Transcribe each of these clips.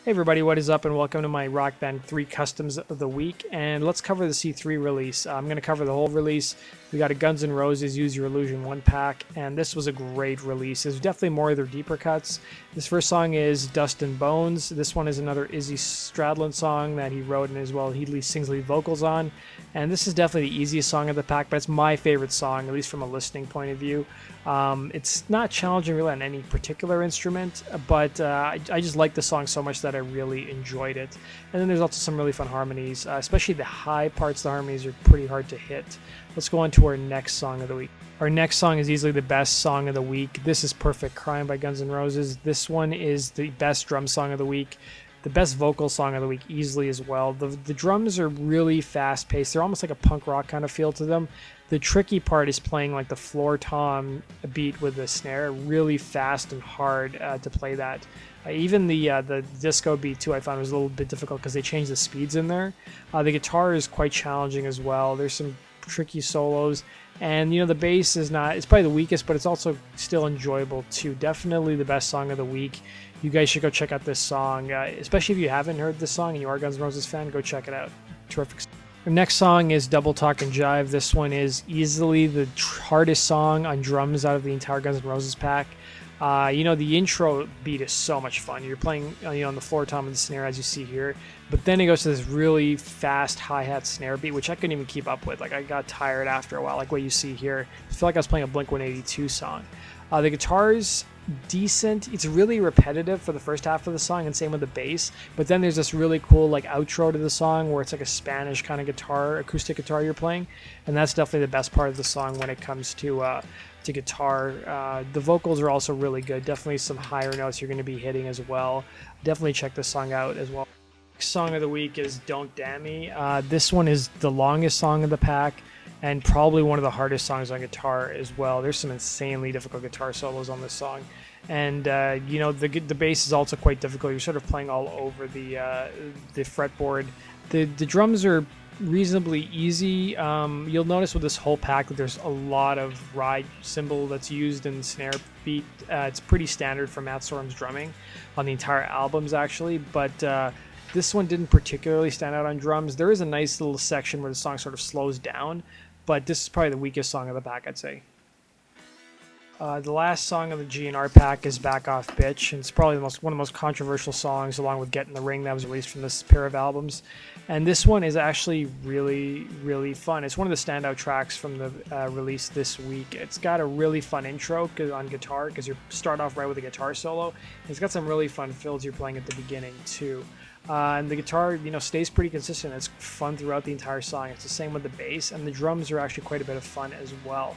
Hey everybody, what is up and welcome to my Rock Band 3 Customs of the Week, and let's cover the C3 release. I'm going to cover the whole release. We got a Guns N' Roses Use Your Illusion 1-pack, and this was a great release. There's definitely more of their deeper cuts. This first song is Dust and Bones. This one is another Izzy Stradlin song that he wrote and as well he sings lead vocals on. And this is definitely the easiest song of the pack, but it's my favorite song, at least from a listening point of view. It's not challenging really on any particular instrument, but I just like the song so much that I really enjoyed it. And then there's also some really fun harmonies, especially the high parts of the harmonies are pretty hard to hit. Let's go on to our next song of the week. Our next song is easily the best song of the week. This is Perfect Crime by Guns N' Roses. This one is the best drum song of the week. The best vocal song of the week easily as well. The drums are really fast paced. They're almost like a punk rock kind of feel to them. The tricky part is playing like the floor tom beat with the snare, really fast and hard to play that. Even the disco beat too I found was a little bit difficult because they changed the speeds in there. The guitar is quite challenging as well. There's some tricky solos, and the bass is not, it's probably the weakest, but it's also still enjoyable too. Definitely the best song of the week. You guys should go check out this song, especially if you haven't heard this song and you are a Guns N' Roses fan. Go check it out. Terrific. Our next song is Double Talkin' Jive. This one is easily the hardest song on drums out of the entire Guns N' Roses pack. The intro beat is so much fun. You're playing on the floor tom and the snare as you see here, but then it goes to this really fast hi-hat snare beat, which I couldn't even keep up with. Like, I got tired after a while, like what you see here. I feel like I was playing a Blink-182 song. The guitar's decent. It's really repetitive for the first half of the song, and same with the bass, but then there's this really cool like outro to the song where it's like a Spanish kind of guitar, acoustic guitar you're playing, and that's definitely the best part of the song when it comes to guitar. The vocals are also really good. Definitely some higher notes you're going to be hitting as well. Definitely check this song out as well. Next song of the week is Don't Damn Me. This one is the longest song of the pack and probably one of the hardest songs on guitar as well. There's some insanely difficult guitar solos on this song, and the bass is also quite difficult. You're sort of playing all over the fretboard. The drums are reasonably easy. You'll notice with this whole pack that there's a lot of ride cymbal that's used in the snare beat. It's pretty standard for Matt Sorum's drumming on the entire albums actually, but this one didn't particularly stand out on drums. There is a nice little section where the song sort of slows down, but this is probably the weakest song of the pack, I'd say. The last song of the GNR pack is Back Off Bitch, and it's probably one of the most controversial songs along with Get in the Ring that was released from this pair of albums. And this one is actually really, really fun. It's one of the standout tracks from the release this week. It's got a really fun intro on guitar because you start off right with a guitar solo. It's got some really fun fills you're playing at the beginning too. And the guitar, stays pretty consistent. It's fun throughout the entire song. It's the same with the bass, and the drums are actually quite a bit of fun as well.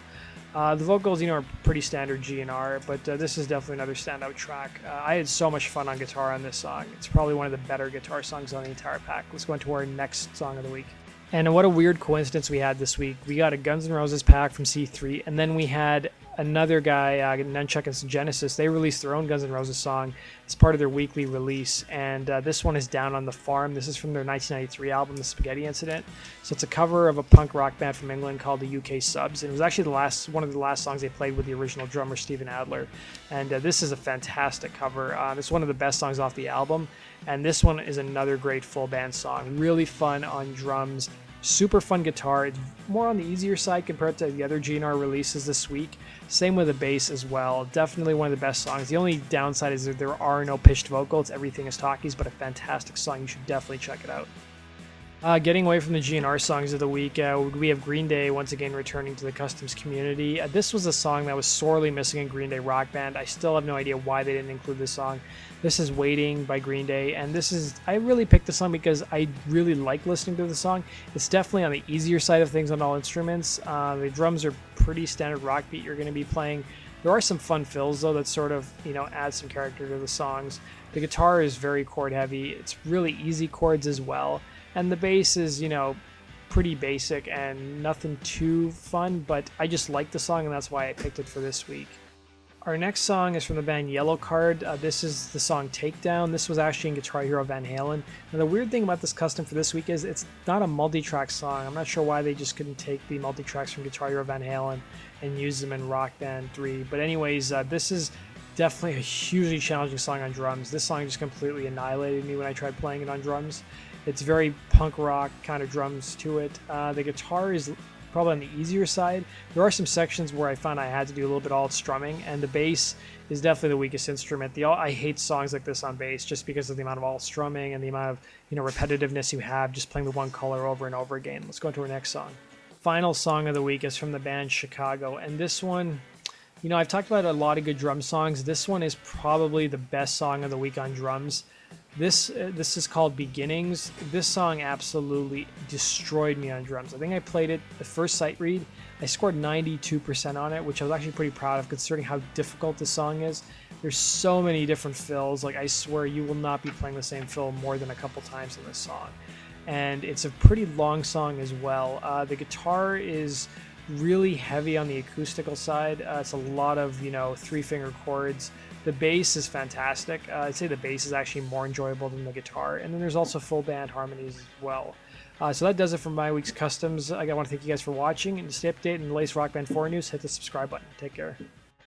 The vocals, are pretty standard GNR, but this is definitely another standout track. I had so much fun on guitar on this song. It's probably one of the better guitar songs on the entire pack. Let's go into our next song of the week. And what a weird coincidence we had this week. We got a Guns N' Roses pack from C3, and then we had another guy, Nunchuck and Genesis. They released their own Guns N' Roses song as part of their weekly release, and this one is Down on the Farm. This is from their 1993 album, The Spaghetti Incident. So it's a cover of a punk rock band from England called the UK Subs, and it was actually one of the last songs they played with the original drummer Steven Adler. And this is a fantastic cover. It's one of the best songs off the album, and this one is another great full band song. Really fun on drums. Super fun guitar. It's more on the easier side compared to the other GNR releases this week. Same with the bass as well. Definitely one of the best songs. The only downside is that there are no pitched vocals. Everything is talkies, but a fantastic song. You should definitely check it out. Getting away from the GNR songs of the week, we have Green Day once again returning to the customs community. This was a song that was sorely missing in Green Day Rock Band. I still have no idea why they didn't include this song. This is Waiting by Green Day, and I really picked this song because I really like listening to the song. It's definitely on the easier side of things on all instruments. The drums are pretty standard rock beat you're going to be playing. There are some fun fills though that sort of add some character to the songs. The guitar is very chord heavy. It's really easy chords as well. And the bass is, pretty basic and nothing too fun, but I just like the song and that's why I picked it for this week. Our next song is from the band Yellowcard. This is the song Takedown. This was actually in Guitar Hero Van Halen. And the weird thing about this custom for this week is it's not a multi-track song. I'm not sure why they just couldn't take the multi-tracks from Guitar Hero Van Halen and use them in Rock Band 3. But anyways, this is Definitely a hugely challenging song on drums. This song just completely annihilated me when I tried playing it on drums. It's very punk rock kind of drums to it. The guitar is probably on the easier side. There are some sections where I found I had to do a little bit alt strumming, and the bass is definitely the weakest instrument. I hate songs like this on bass just because of the amount of alt strumming and the amount of repetitiveness you have just playing the one color over and over again. Let's go into our next song. Final song of the week is from the band Chicago, and this one, I've talked about a lot of good drum songs. This one is probably the best song of the week on drums. This is called Beginnings. This song absolutely destroyed me on drums. I think I played it the first sight read. I scored 92% on it, which I was actually pretty proud of considering how difficult this song is. There's so many different fills. Like, I swear you will not be playing the same fill more than a couple times in this song. And it's a pretty long song as well. The guitar is really heavy on the acoustical side. It's a lot of, three-finger chords. The bass is fantastic. I'd say the bass is actually more enjoyable than the guitar. And then there's also full band harmonies as well. So that does it for my week's customs. I want to thank you guys for watching. And to stay updated on the latest Rock Band 4 news, hit the subscribe button. Take care.